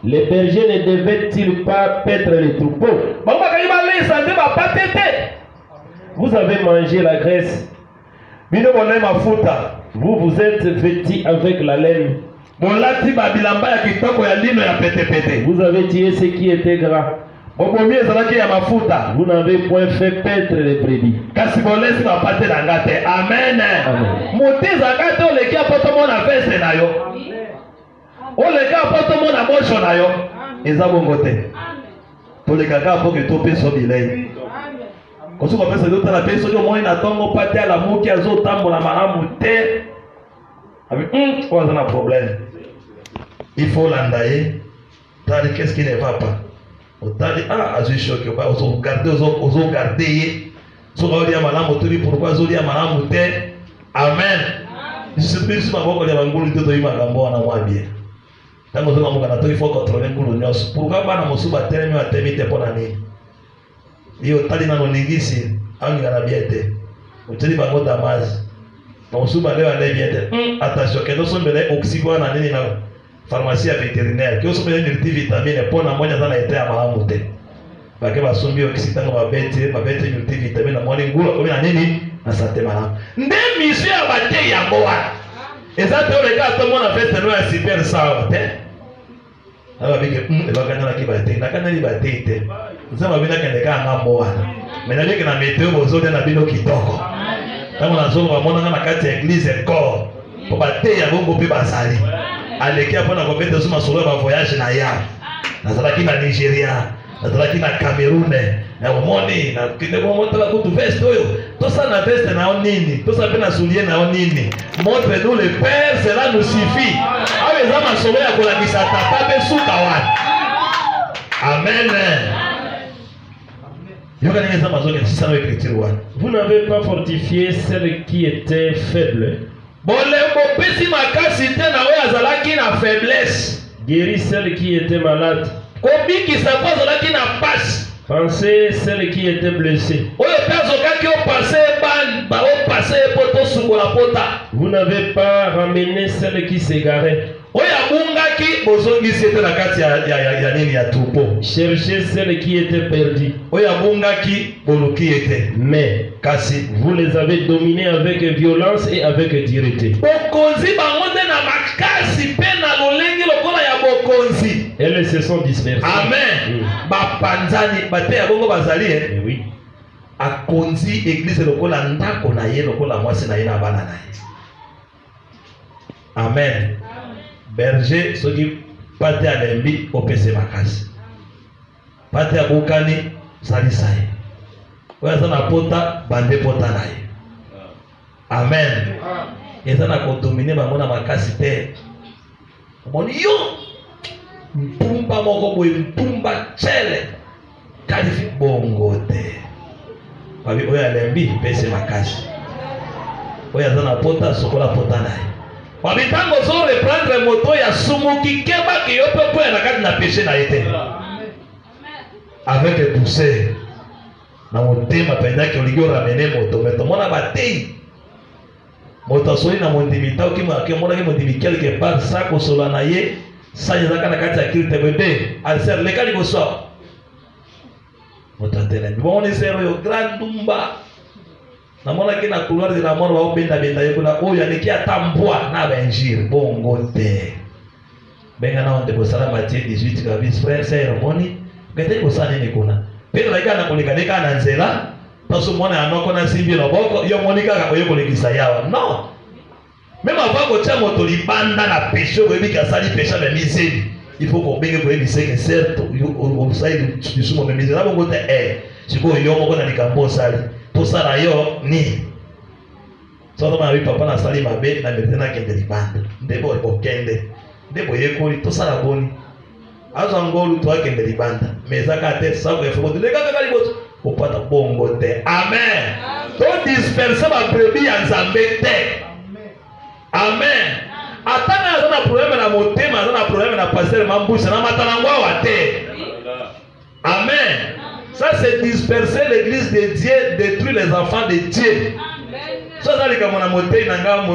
Les bergers ne devaient-ils pas paître les troupeaux? Vous avez mangé la graisse. Vous vous êtes vêtis avec la laine. Vous avez tué ce qui était gras. Vous n'avez point fait paître les brebis. Amen. Il faut l'endayer. Qu'est-ce qui ne va pas? Amen. Il faut contrôler pourquoi bana mosuba telemi wa temite pona nini iyo tali na nongisi angi na biete utili bango damazi mosuba leo ande biete attention que nous sommes les oxygène na nini na pharmacie vétérinaire que sommes les multivitamine pona monya sana ete ya malamu te bake basombi oxygène ba bete multivitamine na moni ngula ko na nini na santé malamu nde mission ya bate ya boa ezate ole ka to mona fete no ya super sawa te. Alors, il va gagner la kibate. La canne libate. Nous avons vu que les gars ont mort. Mais la vie que la météo vous autres n'a bien qui toko. Quand on a zone vraiment dans la carte église corps. Pour battre ya bongo pe basali. Aleki après na compétition sur ma solo va voyage na ya. Na zalaki na Nigeria, na zalaki na Cameroun, na Omoni, na kile bon monte la coupe veste oyo. Tout ça na veste na onini, tout ça pe na soulier na onini. Montre-nous le Père, cela nous suffit. Amen. Vous n'avez pas fortifié celles qui étaient faibles. Guéris celles qui étaient malades. Pensez celles qui étaient blessées. Vous n'avez pas ramené celles qui s'égaraient. Cherchez celles qui étaient perdues. Mais vous les avez dominées avec violence et avec dureté. Elles se sont dispersées. Amen. Oui. Akonzi église lokola ndako na ye lokola mwasi na ye na bana na ye. Amen. Berger soki pate alembi opese makasi. Pate abukani salisa ye. Oya sana pota bande pota na ye. Amen. Eza na kodomine bango na makasi te. Moni yo mpumba moko boye mpumba chele kalifi bongo te. Babi oya lembi pese makasi. Oya zana pota sokola pota na ye. Babi tango so reprendre moto ya sumuki keba ki yope po na kati na péché na ete. Avec douceur. Na motema penda ki oligio ramener moto meto mona batei. Moto soli na mondimita okima ke mona ke mondimi quelque part sa ko sola na ye sa yaka na kati ya kilte bebe alser le kali ko so. Motatela bon zero yo grand dumba na mona kina couloir de la mort wa benda yo kuna oyo aleki atambwa na benjir bongo te benga na onde ko sala Matthieu 18 ka vice frère ceremony gete ko sala ni kuna pero la kana kulikaneka na nzela paso mona anoko na simbi no boko yo monika ka oyo kolekisa yawa no même avant ko tia moto libanda na péché ko ebika sali péché na miseli. Il faut qu'on baigne pour lui dire que certes, on sait du sumo mais là bon côté si vous yo moko na likambo sali to sala yo ni so to ma bi papa na sali mabe na betena kende libanda ndebo ko kende ndebo yekoli to sala boni azo ngolu to kende libanda meza ka te sa ko fo de ka ka liboto opata bongo te. Amen. To disperser ma brebis ya Nzambe te. Amen. Atana zana problème na motema zana problème na pasteur mambusha na matana ngwa wate. Amen. Ça c'est disperser l'église de Dieu, détruire les enfants de Dieu. So ça les comme on a monté nanga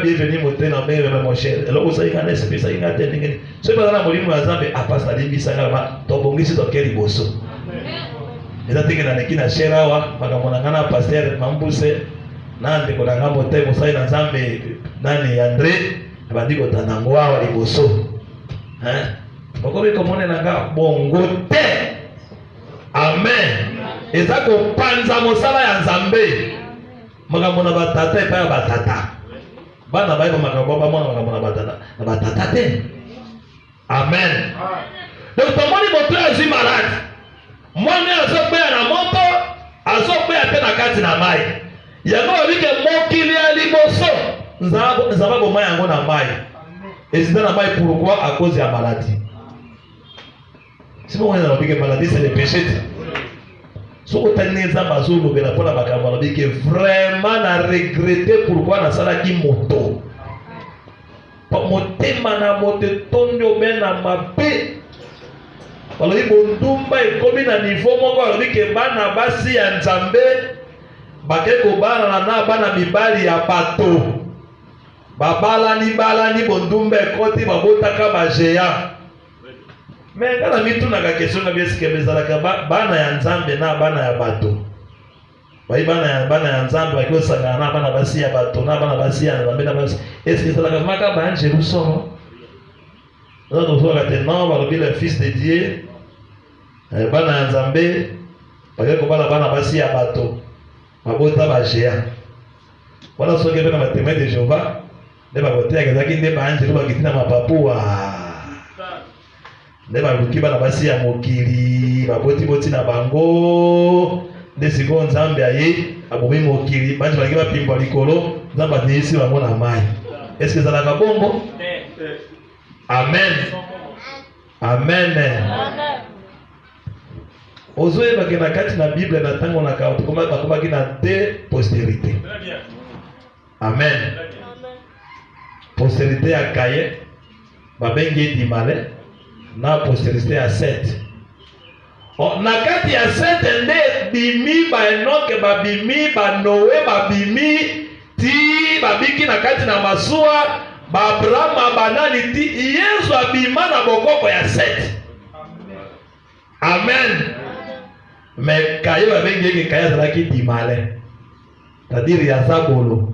bienvenue monté na mais mon cher. Alors ça il a esprit ça il a tending. So pas na molimo ya Nzambe apasa limbisa ngala to bongisi to keri boso. Eza tenge na nekina shera wa makamona ngana pasteur Mambuse nande kona ngambo te mosai na Nzambe nani Andre abandi ko tanangwa wa liboso. Okobe komone nanga bongo te. Amen. Eza ko panza mosala ya Nzambe. Makamona batata epa ya batata. Bana bayi makamona makamona batata. Na batata te. Amen. Donc tomoni moto azwi malade. Mwana azokbeya na moto, azokbeya te na kati na mai. Yango obike mokili ya liboso. Nzamba boma yango na mai. Ezida na mai pourquoi? À cause ya maladie. Si vous avez une maladie, c'est le péché. Si vous avez une maladie, vous avez vraiment regretter pourquoi na sala ki moto. Motema na moto tondo mena mabe. Balobi bondumba ekomi na niveau moko balobi ke bana basi ya Nzambe bake kobana na bana mibali ya bato. Balani bondumba ekoti babotaka bajeya. Mais quand on a mis tout dans la question, on a bien ce que les alaka bana ya Nzambe na bana ya bato. Bai bana ya Nzambe bakio sanga na bana basi ya bato na bana basi ya Nzambe na basi. Est-ce que ça la maka ba Angelo sono? Donc on voit que non, va le fils de Dieu. Bana ya Nzambe bakio ko bana basi ya bato. Babota ba géant. Voilà ce que bana ba témoin de Jéhovah. Ne ba botea kazaki ne ba Angelo ba kitina mapapu wa nde baluki bana basi ya mokili baboti na bango nde siko Nzambe aye abomi mokili bantu balaki bapimba likolo Nzambe ateisi bango na mai. Est-ce que ezalaka bongo? Amen. Amen. Ozoyebaki na kati na Bible na ntango na bakomaki na te postérité. Amen. Postérité ya Kaye babengi Dimale na postérité ya 7. Na kati ya 7 nde bimi ba Enoke babimi ba Noé babimi ti babiki na kati na masuwa ba Abraham banani ti Yesu abima na bokoko ya 7. Amen. Mais Kaye babengi Kaye azalaki Dimale. C'est-à-dire ya Zabolo.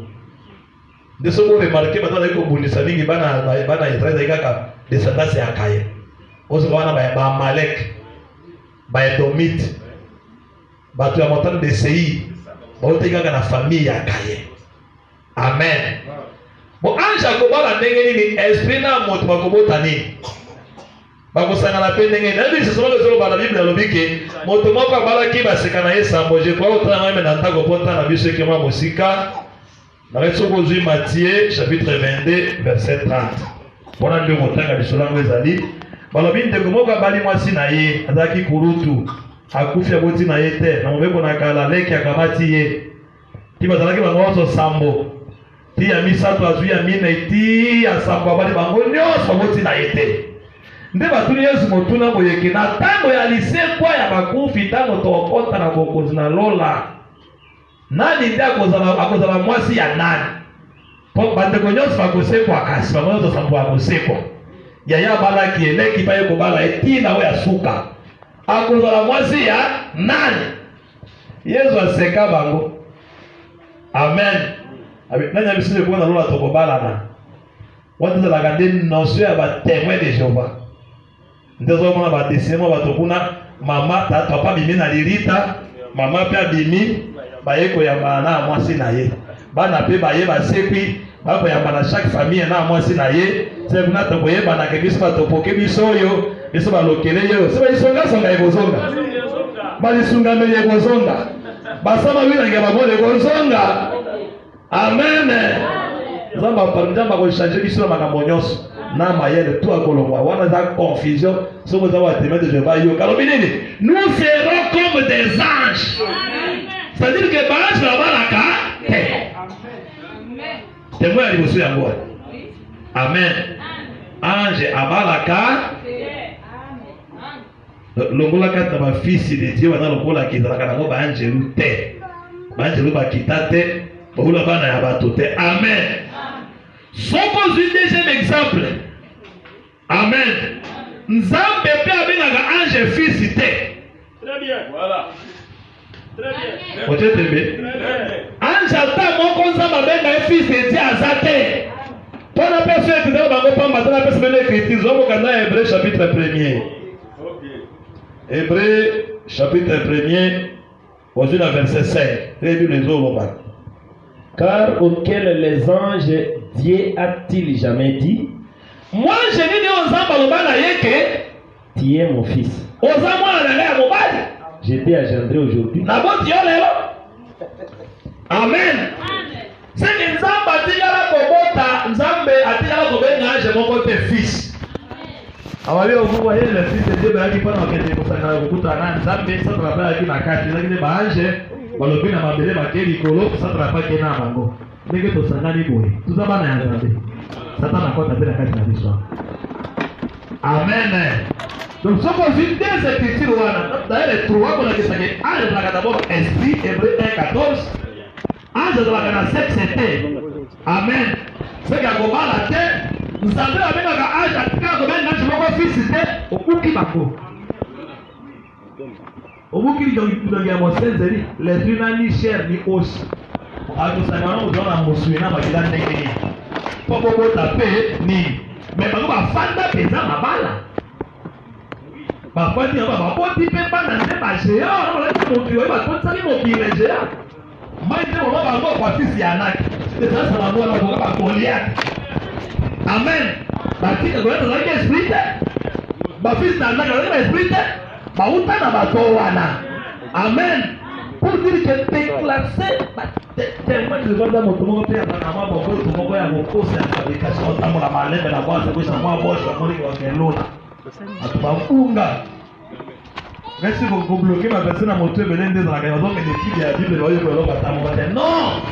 Nde soko remarquer batala ko bundisa mingi bana Israël kaka descendance ya Kaye. Ozo wana ba Amalek, ba Edomite, batu ya montagne de Seir, baotekaka na famille ya Kaye. Amen. Bon ange akobala ndenge nini esprit na moto bakobota nini? Bakosangana pe ndenge nini? Nabi sesoma kezolo bala Bible alobi ke moto moko abalaki baseka na ye sambo. Je crois otala meme na ntako ponta na biso ekema mosika. Na resoko ozwi Matthieu chapitre 22 verset 30. Wana ndio motanga bisolango ezali. Balobi ndeko moko abali mwasi na ye azaki kurutu akufi aboti na ye te na mobeko na kala leki akamati ye ti bazalaki bango nyonso sambo ti ya misato azwi ya mine ti ya sambo abali bango nyonso aboti na ye te nde batuni Yesu motuna boyeke na ntango ya lisekwa ya bakufi ntango tokota na bokonzi na lola nani nde akozala mwasi ya nani po bandeko nyonso bakosekwa kasi bango nyonso sambo akosekwa yaya balaki eleki baye kobala etina oya suka akozala mwasi ya nani? Yesu aseka bango. Amen. Nani abisile kuona lola tokobala na watu zalaka nde notion ya batémoin de Jéhovah. Ndezo mona badesemo batokuna mama tata papa bimi na lirita mama pe abimi baye koyamba na mwasi na ye bana pe baye basekwi bakoyamba na chaque famille na mwasi na ye. C'est que notre boye bana ke biso batopoke biso yo biso balokele yo se baisonga songa ekozonga balisunga meli ekozonga basama wina ngeba mole ekozonga. Amen. Nzamba parnjamba ko changer biso makambo nyonso na mayele tout akolongwa wana za confusion somo za wa témoin de Jéhovah yo kalobi nini nous serons comme des anges. C'est-à-dire que baange na balaka témoin ya liboso yango. Amen. Ange abalaka longola kata ba fils de Dieu wana lokola kizalaka nango ba angelu te ba angelu ba kitate Baula bana ya bato te. Amen. Soko zwi deuxième exemple. Amen. Nzambe pe abengaka ange fils te. Très bien. Voilà. Très bien. Peut-être bien. Ange ata moko nzambe abengaka fils te aza te. Pona personne qui bango pamba tana personne écriture zomo kana Hébreu chapitre 1er. Ok. Hébreu chapitre 1er au verset 5. Très bien les autres. Car auquel les anges Dieu a-t-il jamais dit, moi je dis aux enfants tu es mon fils, je t'ai engendré aujourd'hui. Amen. C'est que Nzambe atikala kobota, Nzambe atikala kobenga ange moko te fils. Awali okuwa yele fils de Dieu bayaki pana okende kosanga kokuta na Nzambe satra pa yaki na kati lakini ba ange balobi na mabele bakeli kolo satra pa kena bango. Ndenge tosangani boye. Tuzaba na Nzambe. Satan akota pe na kati na biso. Amen. Donc soko zine des écritures wana. D'ailleurs trois qu'on a dit ça que ange la d'abord esprit Hébreu 1:14. Ange de la c'était. Amen. C'est qu'à combat la terre, nous savons avec un ange à faire comme un ange moko fils au kuki bako. Au kuki donc ya mosenzeli, les une ni chair ni os. Alors ça nous donne un mosuina bakila ndenge. Poko taper ni. Mais bango ba fanda peza mabala. Ba fandi ba poti pe bana nde ba géant, on va montrer ba kotsali mobile géant. Maïté on va bango kwa fils ya Anak. C'est ça ça va voir ba Goliath. Amen. Ba tika Goliath la ke esprit. Ba fils na Anak la ke esprit. Ba uta na ba to wana. Amen. Pour dire que déclasser tellement de gens dans mon monde père dans ma bongo tout bongo ya mon cours c'est fabrication dans la malade la boîte c'est ça moi boche la moni kwa kelona atuba unga merci pour bloquer ma personne à moto belende dans la gagne donc des filles ya bible loyo ko loka tamo ba non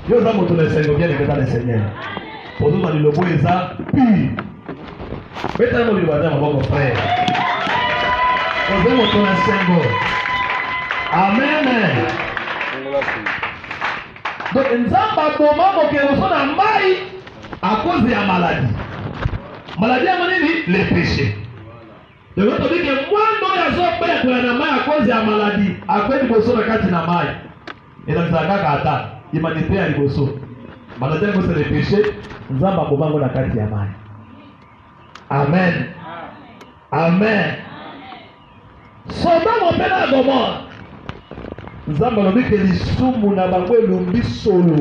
yo za moto le seigneur bien que dans le seigneur pour tout dans le bois ça puis beta mo li ba dans mon frère pour tout moto le seigneur. Amen. Donc, Nzamba boma mokeroso na mai à cause de la maladie. Maladie à nini? Les péchés. Donc, on dit que moi, non, il y a peur de la mai à cause de la maladie. À cause de bosso na kati na mai. Et donc, ça kaka ata. Humanité à bosso. Maladie à cause des péchés. Nzamba boma na kati ya mai. Amen. Amen. Sodome mon père à Gomorrhe. Nzamba lobi ke lisumu na bango elumbi solo.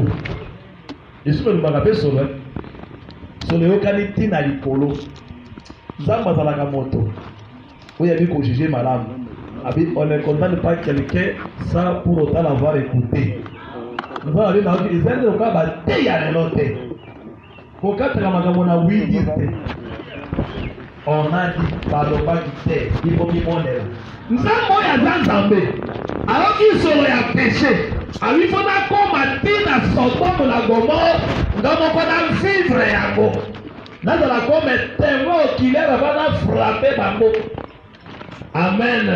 Lisumu elumba pe solo. Solo yokani tina likolo. Nzamba zalaka moto. Oya bi ko juger malamu. Abi on ne condamne pas quelqu'un sans pour autant l'avoir écouté. Nzamba ali na oki izende oka ba te ya lelote. Ko kataka magambo na widi te. On a dit baloba kite, il faut qu'il monte. Nzambe oya Nzambe. Alors qu'il solo ya péché. Alors il faut na koma tina Sodome na Gomorrhe, ngamo kona vivre yango. Na la comme témoin oculaire va frapper bango. Amen.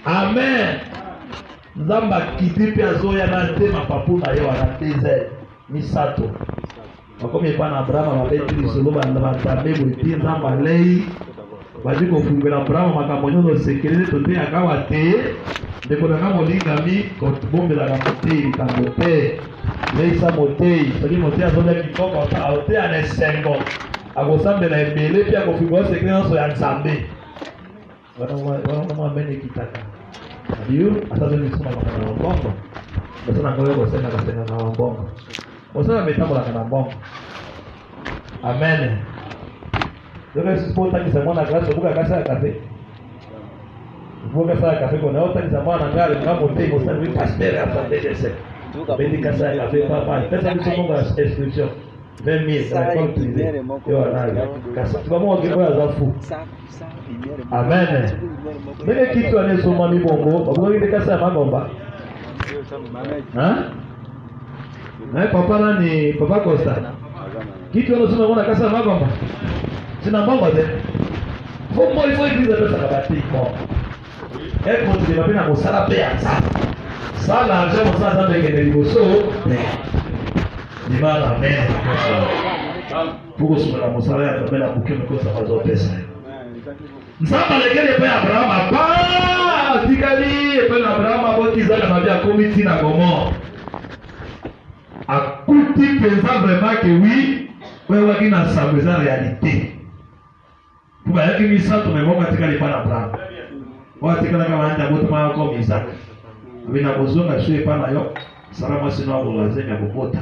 Amen. Nzamba kiti pe azoya na tema papu na yo na teze misato. Makomi pa na Abraham mabeti solo banda batambe buti Nzamba lei. Badi ko fungela Abraham makambo nyono sekele to te akawa te. Ndeko na molingami ko bombela na motei kambote. Leisa motei, sali motei azola kitoko ta ote ane sengo. Agosambela ebele pia ko fungwa sekele nso ya Nzambe. Wana mene kitaka. Ndiyo atazo nisoma kwa bongo. Basana ngoyo ko sena ka sena na bongo. Osana metambola kana bongo. Amen. Donc si pour tani zamana grâce buka kasa kafe. Buka kasa kafe ko na tani zamana ngale ngamo te ko sani pasteur afande dese. Beni kasa kafe papa. Pesa ni somo ga inscription. 20,000 ça compte privé. Yo ana. Kasa tu vamos que kwa zafu. Amen. Bele kitu ane soma mi bongo. Bongo ile kasa magomba. Hein? Na papa nani papa Costa. Kitu anasema kuna kasa magomba. Sina mbongo de. Faut église de ça kabati ko. Et quand tu vas bien au sala pe ça. Sans l'argent, on s'en a fait des négociations. Dis-moi amen. Pour que ce soit la monsala ya tombe la bouquet mais que ça va zo pesa. Nzamba lekele pe Abraham apa tikali pe Abraham abotiza na mabia komiti na gomo. Akuti pensa vraiment que oui, wewe kina sabeza réalité. Kuba yaki misato me moka tikali pa Abraham. Wa tikala kama anda boto ma ko Isaac. Bina bozonga shwe pa na yo. Salama sino abo lazenya bokota.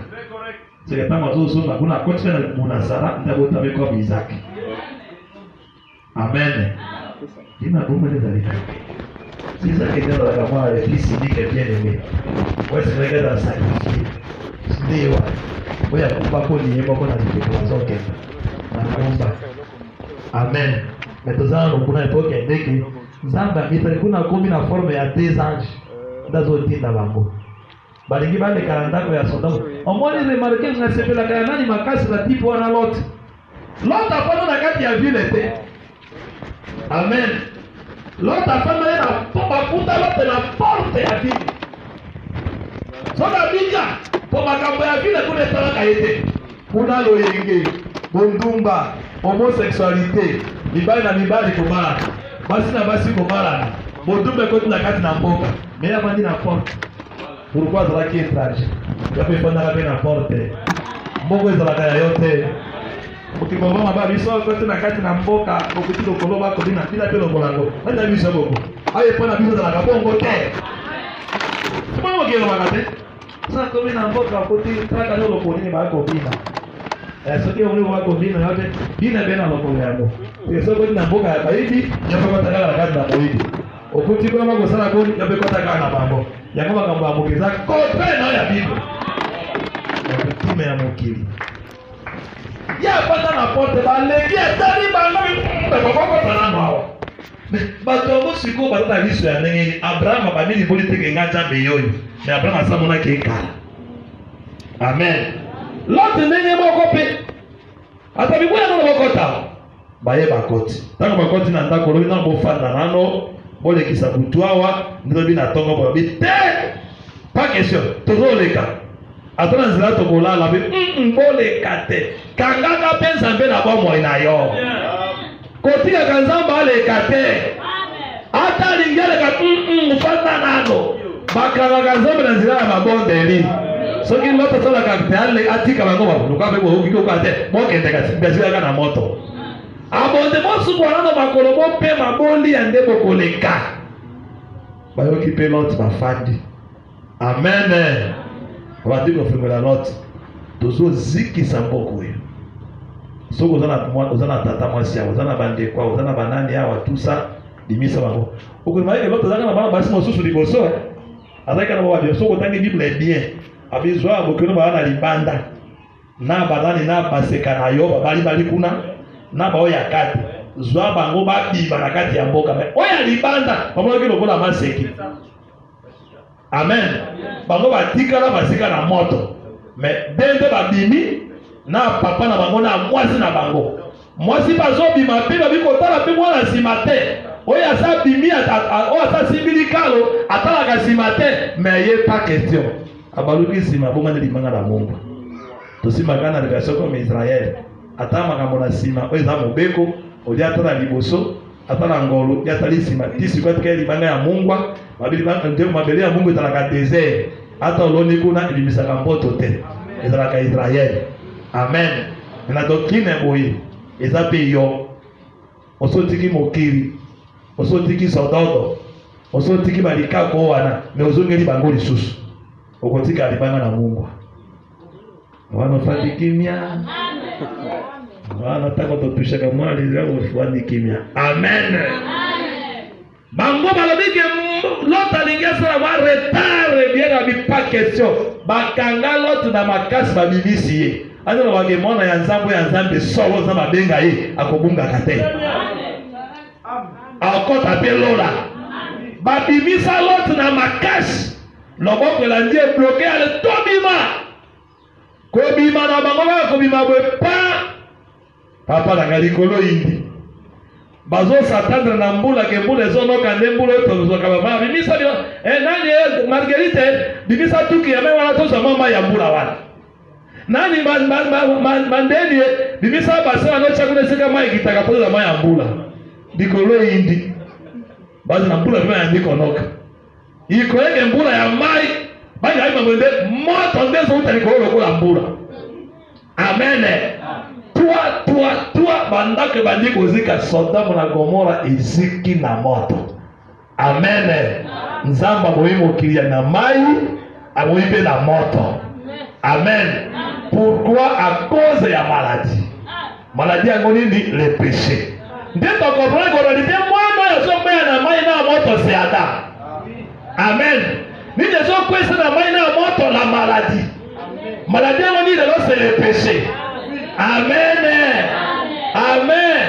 C'est kama zozo na kuna kote na munasara ndabota me ko Isaac. Amen. Dina bomba de dalika. C'est ça qui est dans la gamme avec fils unique et bien aimé. Ouais, c'est vrai que dans sa vie. C'est ouais. Oui, à pas pour nier pas qu'on a dit que nous sommes na amen. Mais dans un kuna époque ndeki nzamba kuna komi na forme ya des anges. Ndazo tinda bango. Balingi bale karandako ya Sodoma. Omoni remarquer ngasepela kana nani makasi za tipo wana lot. Lot apana na kati ya ville te. Amen. L'autre femme est la porte la porte ya vie. Soka binga pour makambo ya vie ko netala kaite. Kuna loyenge, bondumba, homosexualité, libali na libali komala. Basi na basi komala. Bondumba ko tuna kati na mboka. Mais ya bandi na porte. Pourquoi ça qui étranger? Ya pe fona la na porte. Mbongo ezala ya yote. Ukibomba mababi so ko tuna kati na mboka okutiko koloba ko bina bila pelo kolango nda biso boko aye pona biso za kabongo te mbona ngelo makate sa ko bina mboka ko ti traka no loko ni ba ko bina so ke uri wa ko bina yote bina bena loko yango so ko na mboka ya baidi ya ko taka la kati na baidi okuti ko mako sala ko ya be ko taka na bambo ya kama kamba mukeza ko pena ya bibo tume ya mukili ya pata na porte ba legi etali bango be kokoko tanano awa bato mosiko batata liso ya ndenge Abraham abamili boliteke nganja beyoyo mais Abraham asamona ke kala amen Lot ndenge moko pe ata bibuya no bokota baye bakoti tango bakoti na ndako lobi na bofanda nano bolekisa butwawa ndobi na tongo bo bi te pas question tozoleka atona nzela tokolala be boleka te kangaka pe nzambe na bomoi na yo kotika ka nzambe aleka te ata lingeleka mfanda nano bakangaka nzambe na nzela ya mabondeli soki loto salaka te ale atika bango baluka pe bohokikoka te mokendeka besiaka na moto abonde mosukwana na makolo mpe mabondi ya nde bokoleka bayoki pe Lot bafandi amen wadi kofungula Lot tozozikisa mboko oyo soko ozana tata mwasi yawo ozana bandeko awo ozana banani yawa tusa limisa bango okolimaki Lot azalaka na bana basi mosusu liboso azalaki na bababio soko otangi bible bien abizwa bokeno baa na libanda na banani na baseka na yo babali kuna na bao ya kati zwa bango babiba na kati ya mboka me oya libanda bamonaki lokola maseki amen bango batikala basika na moto me dende babimi na papa na bango na mwasi na bango mwasi bazobima pe babikotala pe mwana nsima te oyo asa bimi oyo asa simbili kalo atalaka nsima te me ye pas question abaluki nsima bomani limanga na Mungu tosimaka na relation comme Israël ata makambo na nsima oyo eza mobeko oli atala liboso atala ngolo yatali nsima tisi kwa tika libanga ya Mungwa mabele ya Mungu ezalaka désert ata oloni kuna elimisaka mboto te ezalaka Israël amen na doctrine boye eza pe yo osotiki mokili osotiki sododo osotiki balikako wana me ozongeli bango lisusu okotika libanga na Mungu wana fati kimia wana tako totushaka mwali zao fwani kimia amen bango balobike Lot alingesa wa retard bien abi pas question bakanga Lot na makasi babimisi ye azana wage mwana ya nzambe solo za mabenga ye akobunga kate akota pe lola babimisa Lot na makasi loboko la ndie bloqué ale tobima kobima na bango ba kobima bwe pa papa la likolo indi bazo s'attendre na mbula ke mbula ezonoka nde mbula tozoka baba bimisa bino nani Marguerite bimisa tuki ya mewa tozo mama ya mbula wana nani mandeni bimisa basa anocha kuna sika mai kitaka poza mai ya mbula dikolo indi bazo na mbula bima ndiko noka iko yake mbula ya mai bali haima mwende moto ndezo utalikolo kula mbula amen. Tua bandake bandiko zika Sodomu na Gomora iziki na moto. Amen. Nzamba muhimu kilia na mai, amuipe na moto. Amen. Pourquoi? À cause ya maladie. Maladie yango nini? Le péché. Ndito comprendre ko réalité mwana ya sombea na mai na moto c'est Adam. Amen. Nije so kwesa na mai na moto la maladie. Maladie yango ni c'est le péché. Amen. Amen.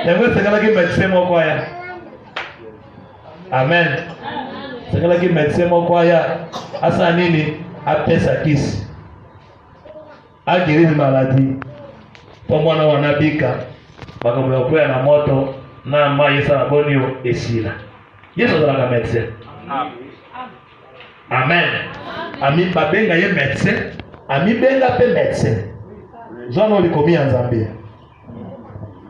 Yango sekala ki médecin moko ya. Amen. Sekala ki médecin moko ya. Asa nini? Apesa kisi. Agiri maladie. Kwa mwana wanabika. Bakamwekea na moto na mai sana bonio esila. Yesu ndo la médecin. Amen. Ami babenga ye médecin. Ami benga pe médecin. Jean olikomi ya Nzambe.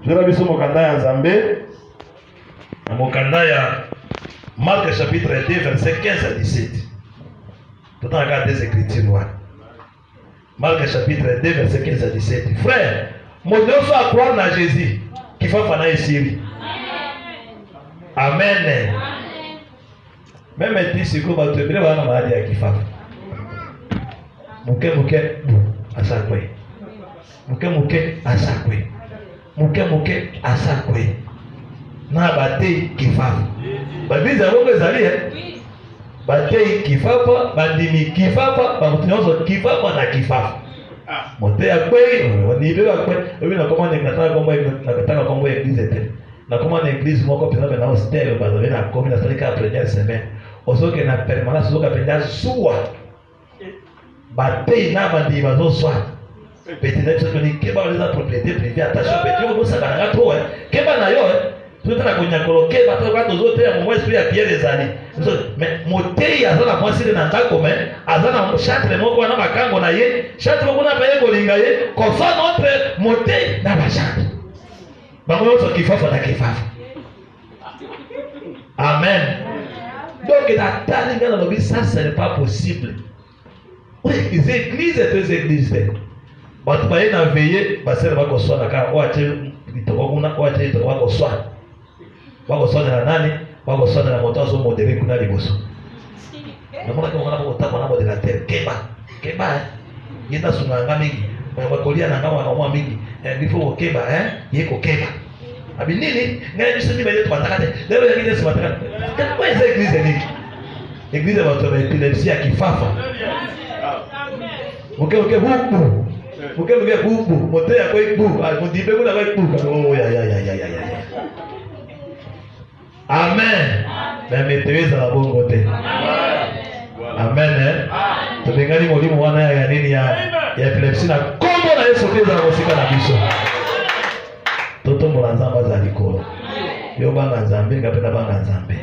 Jera biso mokanda ya Nzambe. Na mokanda ya Marc chapitre 2 verset 15 à 17. Tout en regardant des écritures noires. Marc chapitre 2 verset 15 à 17. Frère, mon Dieu soit à croire dans Jésus qui fait fana ici. Amen. Même ici comme tu es bien na maladie ya kifafa. Muke asakwe. Muke asakwe. Muke asakwe. Na bate kifafa. Babiza bongo zali bate kifafa, bandimi kifafa, bamutinyozo kifafa na kifafa. Mote ya kwe, ni beba kwe. Ebi na koma nakataka kombo église te. Na koma na église moko pesa na hostel bazabe na komi na salika première semaine. Osoke na permanence soka penda suwa. Bate na bandi bazo swa. Petit net so ni keba les propriétés privées attention petit ko saka na trop keba na yo tout na ko nyakolo keba to ba tozo te mo esprit ya Pierre ezali mais motei azana mwasi na ndako mais azana chatre moko na makango na ye chatre moko na paye kolinga ye kofa notre motei na ba chatre bango so kifafa na kifafa. Amen. Donc la talinga na lobi ça c'est pas possible. Oui, les églises et deux églises. Batu baye na veiller basere bako swana ka oache bitoko kuna oache bitoko bako swana. Bako swana na nani? Bako swana na motazo modere kuna liboso. Na mwana kwa mwana kwa na moderateur keba yenda sunanga mingi. Bakolia na ngama na mwa mingi. Before keba yeko keba. Abi nini? Ngani bisemi baye tubatakate. Leo yangine sibatakate. Kwa hizo église nini? Église ya watu wa epilepsie ya kifafa. Muke bubu. Muke bubu. Mote ya kwa bubu. Mudibe kuna kwa bubu. Oh ya. Amen. Na meteweza la bongo te. Amen. Tubengani mwalimu wana ya nini ya epilepsie na kombo na Yesu Kristo na musika na biso. Toto mwanzamba za likolo. Yo banga Nzambe kapenda banga Nzambe.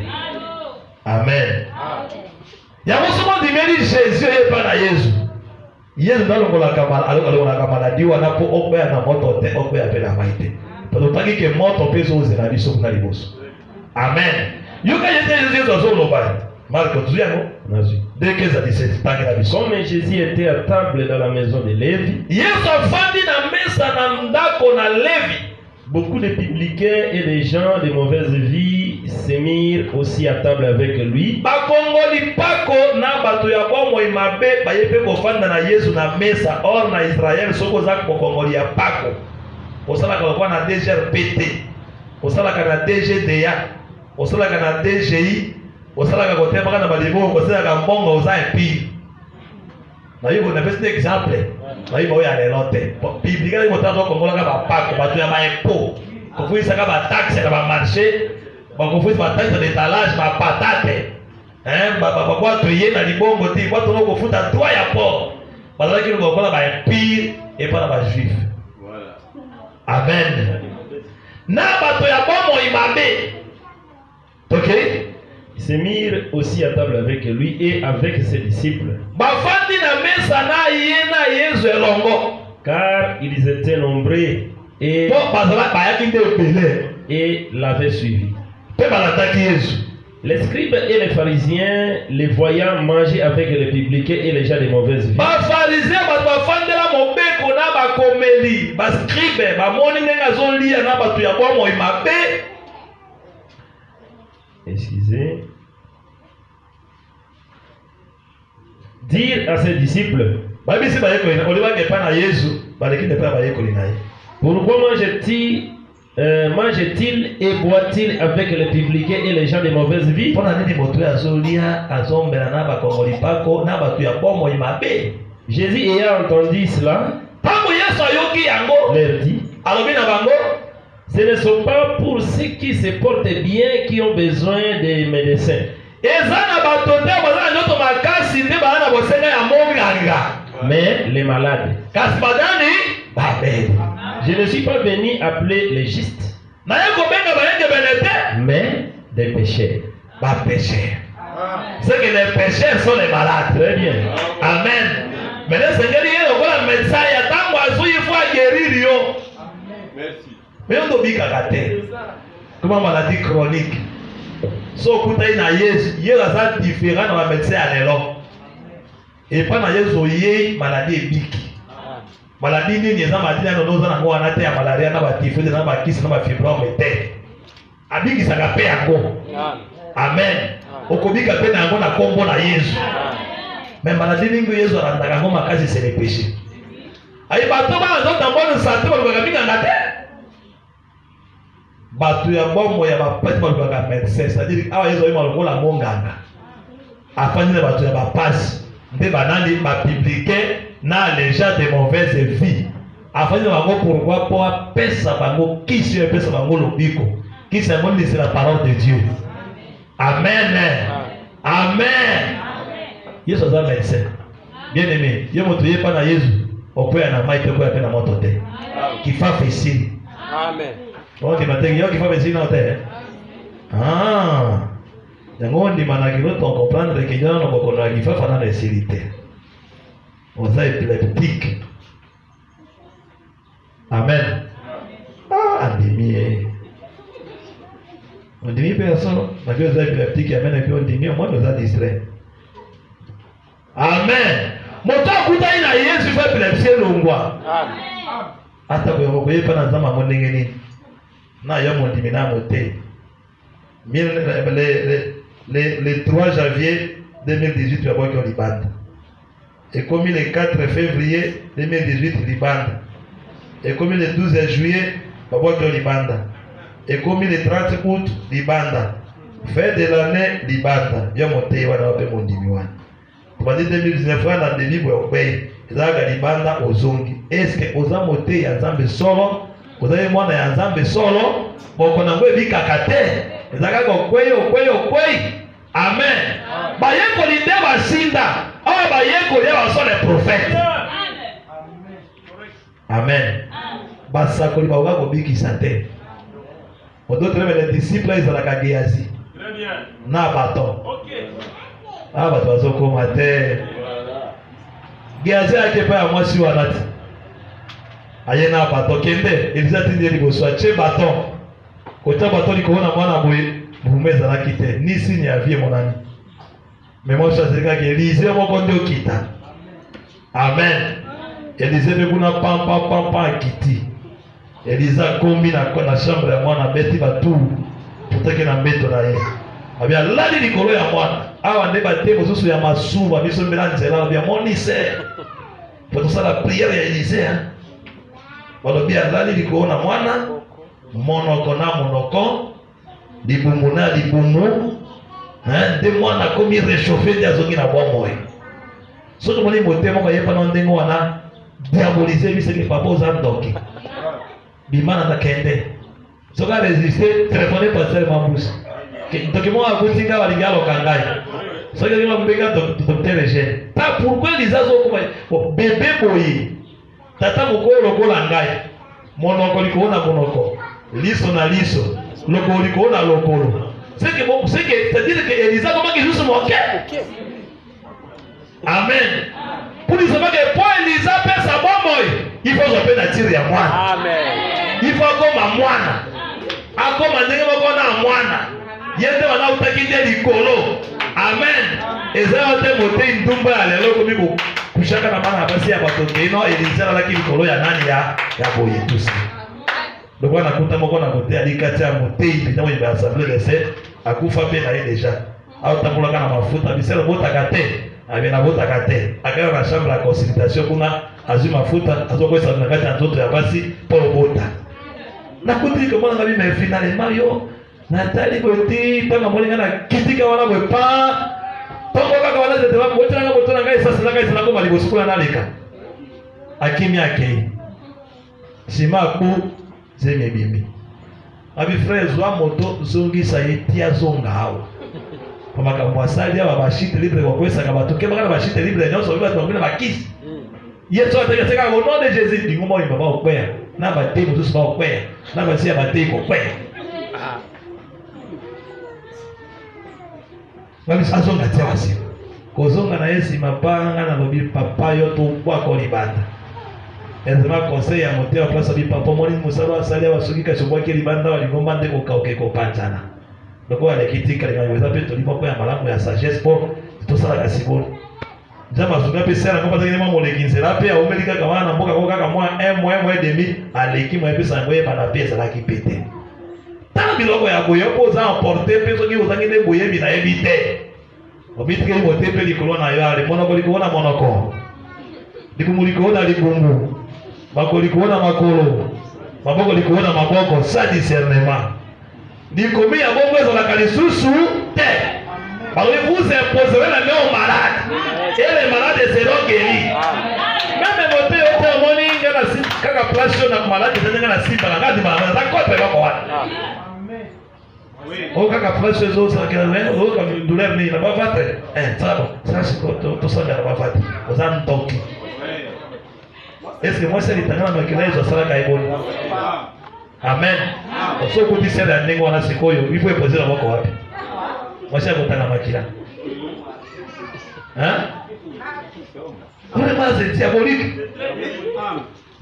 Amen. Ya musumo dimeli Jésus yepa na Yesu. Yesu ndalongola kamala diwa napo okwe na moto te okwe apela maite. Totaki ke moto peso uzela biso kuna liboso. Amen. Yuka Yesu azoloba. Marc tuziano nazi. Dès 15 à 17 tangi na biso. Comme Jésus était à table dans la maison de Lévi, Yesu afandi na mesa na ndako na Lévi. beaucoup de publicains et des gens de mauvaise vie se mirent aussi à table avec lui. Bakongoli pako na bato ya bomo imabe bayepe kofanda na Yesu na mesa. Or na Israël soko za kokongoli ya pako. Osala kwa na DGRPT. Osala kana DGDA. Osala kana DGI. Osala ka kotemba na balimo osala ka mbongo oza epi. Na yuko na pesa exemple. Na yuko ya lelote. Publica ni motato kongola ka bapako bato ya baepo. Kofuisa ka ba taxe ka ba marché. Bakofuisa ba taxe d'étalage ba patate. Ba kwa to ye na libongo ti kwa to no kofuta droit ya port. Bazala ki ngo kola ba epi et pas ba juif. Voilà. Amen. Na bato ya bomo imabe. Ok? Ils se mirent aussi à table avec lui et avec ses disciples. Bafandi na mesa na ye na Yesu elongo. Car ils étaient nombreux et l'avaient suivi. Les scribes et les pharisiens, les voyant manger avec les publicains et les gens de mauvaise vie, excusez, dire à ses disciples, pourquoi mange-t-il et boit-il avec les publicains et les gens de mauvaise vie? Jésus ayant entendu cela, leur dit, ce ne sont pas pour ceux qui se portent bien qui ont besoin des médecins, mais les malades. Je ne suis pas venu appeler les justes, mais des pécheurs. C'est que les pécheurs sont les malades. Très bien. Amen. Mais le Seigneur est le médecin. Il y a tant il faut guérir. Merci. Mais on doit bien gâter. Comme une maladie chronique. So kuta ina Yesu, Yesu a différent dans la médecin à l'élo. Et pas na Yesu yé maladie biki. Maladie ni ni za madina no za na ngwa na te ya malaria na ba typhoid na ba kisi na ba fibrome te. Abiki saka pe yango. Amen. Okobika pe na yango na kombo na Yesu. Mais maladie ningo Yesu anataka ngoma kazi c'est le péché. Ayi bato ba zo tambona santé ba ba binga ngate. Bato ya bombo ya ba pete ba ba médecin, c'est-à-dire awa Yesu ima lokola monganga. Afani na bato ya ba passe. Nde banani ba publier na les gens de mauvaise vie. Afani na bango pourquoi pour pesa bango kisi pesa bango lobiko. Qui c'est mon c'est la parole de Dieu. Amen. Amen. Yesu est un médecin. Bien aimé, Dieu m'a trouvé pas na Jésus. Au point na maïté quoi appelle na moto te. Qui fait facile. Amen. On dit matin qui fait facile na terre. Ah. Yango ndi manaki l'autre on comprendre que Dieu n'a pas connu qui fait fana na facilité. On a épileptique. Amen. Ah, andimie. On dit personne, ma Dieu est épileptique qui amène et puis on dit moi nous a distrait. Amen. Moto akuta ina Yesu fait épilepsie longwa. Amen. Ata kwa boye pa na zama mondenge ni. Na yo mondimi na moté. Le 3 janvier 2018 tu vas voir qu'on libande. Et comme le 4 février 2018 libande. Et comme le 12 juillet tu vas voir qu'on libande. Et comme le 30 août libanda. Fin de l'année libanda. Yo moté wana wape mondimi wana. Pour 2019 na délivre obey. Ezaka libanda ozongi. Est-ce que oza moté ya Nzambe solo? Oza mwana ya Nzambe solo? Boko na ngwe bikaka te. Ezaka kwei. Amen. Bayeko linde basinda. Awa bayeko ya basole prophète. Amen. Basakoli baoka kobikisa te. D'autres les disciples ils ont la Géasi. Très bien. Na bâton. Ok. Ah bato bazokoma te. Géasi ake pa ya mwasi wanati. Aye na bâton kende Elisa tindi liboso ache bâton. Kota bâton likona mwana boye bumeza na kite. Ni signe ya vie monani. Mais moi je sais que Elisa moko ndio kita. Amen. Elisa be kuna pam kiti. Elisa kombi na chambre ya mwana beti batu tutake na mbeto na ye. Abia lali likolo ya mwana. Awa nde bate mosusu ya masuba biso mbela nzela bia monise. Pour ça la prière ya Élisée. Balobia lali likolo na mwana monoko na monoko libumu na libumu. De mwana komi réchauffer de azongi na bomoi. Soto moni motema ko yepa na ndengo wana diaboliser biso ke papa ozandoki. Bimana na kende. Soka résister, téléphoner pasteur Mambus. Donc moi à côté nga balinga lokangai. Soka ngima mbega docteur Eugène. Ta pourquoi les azo comme bébé boyi. Tata moko lokola ngai. Monoko liko na monoko. Liso na liso. lokolo na lokolo. C'est que c'est-à-dire que Elisa comment que juste mon cœur. Amen. Pour dire que pour Elisa peut sa bombe, il faut se faire tirer à moi. Amen. Il faut comme mwana. Akoma ndenge moko na mwana. Yende wana utakinde likolo. Amen. Ezao te mote ndumba ya lelo komi ko kushaka na bana basi ya batoke no Elisa la likolo ya nani ya boye tusi. Donc on a compté mon côté à l'ikati à monter évidemment il va assembler les sept à kufa pe na déjà a utakola kana mafuta bisela bota kate avec na bota kate akaya na chambre de consultation kuna azuma mafuta azokwesa na kati ya ndoto ya basi pour bota na kuti comment on a vu mais finalement yo Nathalie Boti tanga molinga na kitika wana mwepa tongo kaka wana zete wa bota na bota na ngai sasa na ngai sana ko mali bosukula na leka akimya ke sima ku zeme bimbi abi frère zwa moto zongi sayitia zonga hawo kama kama wasali aba bashite libre kwa kwesa kama tokema kana bashite libre nyoso biba tongina bakisi yeso atakateka au nom de Jésus dingumo ni baba okwea na ba te mutu ba okwea na ba sia ba te ko kwea Mami sazonga tia wasi kozonga na yesi mapanga na lobi papa yo to kwa ko libanda ezema conseil ya moteur place bi papa moni musalo asali abasuki ka chobwa ke libanda waligomba ndeko kauke ko panzana loko ale kitika linaweza pe tulipo kwa malamu ya sagesse pour to sala kasiboni jama zuga pe sera ko pataki mo lekinzela pe aumelika kama na mboka ko kaka moi 1 mois et demi aleki mo pesa ngoye bana pesa la kipete tala biloko ya boye po za emporter pe soki ozangi ne boye bi na ebite obitike mo tepe likolo na yo ale monoko likolo na monoko likumuliko na libungu makolo kuona makolo maboko likuona maboko sa discernement dikomi ya bongo ezala kalisusu te parce que vous imposerez la main au malade et les malades seront guéris même moté ote moni ngana si kaka place na malade tena na simba na ngadi malade ta kope bako wana o kaka place zo sa kele o ka douleur ni na ba vate ça c'est to ça na ba vate ozan toki. Est-ce que moi c'est litangana makila hizo sala kaiboni? Amen. Sio kuti sala ndingo wana sikoyo, hivyo ipozela wako wapi? Mwasha kutana makila. Hein? Vraiment c'est diabolique.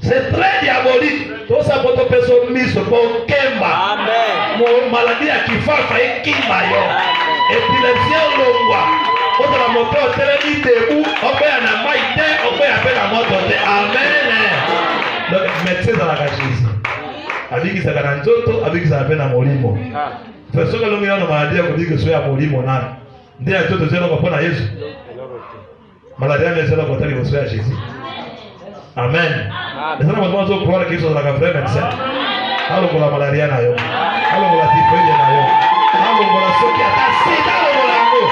C'est très diabolique. Tout ça pour te personne mise pour kemba. Amen. Mon maladie à kifafa et kimba yo. Epilepsie longwa. Quand la moto télé debout, on peut en amaïté, on peut appeler la moto. Amen. Donc médecin dans la cachise. Avec ça kana nzoto, avec ça appelle na molimo. Parce que l'homme yana maladie ko dire que soit molimo na. Ndia toto zero kwa na Yesu. Maladie ya zero kwa tali ko soit Jésus. Amen. Ndio maana mwanzo kwa kile kiso la kafre médecin. Halo kwa malaria nayo. Halo kwa tifoide nayo. Halo kwa soki atasida halo kwa ngo.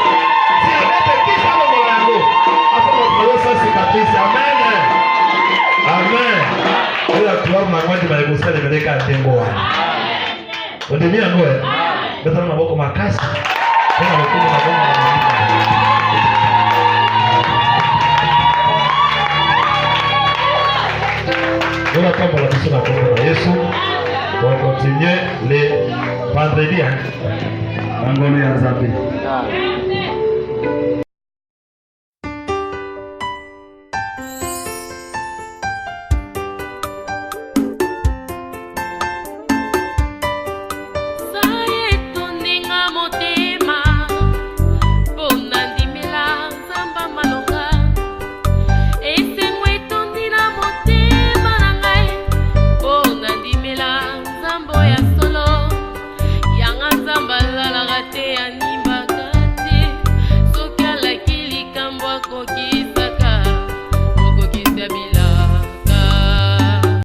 Amen. Amen. Ela tuwa mangwadi maigusa de beleka tembo wa. Ondemia ngoe. Betana maboko makasi. Tena mkono na bongo. Voilà comme la mission de Yesu. On va continuer les vendredis. Angolo ya Zambi.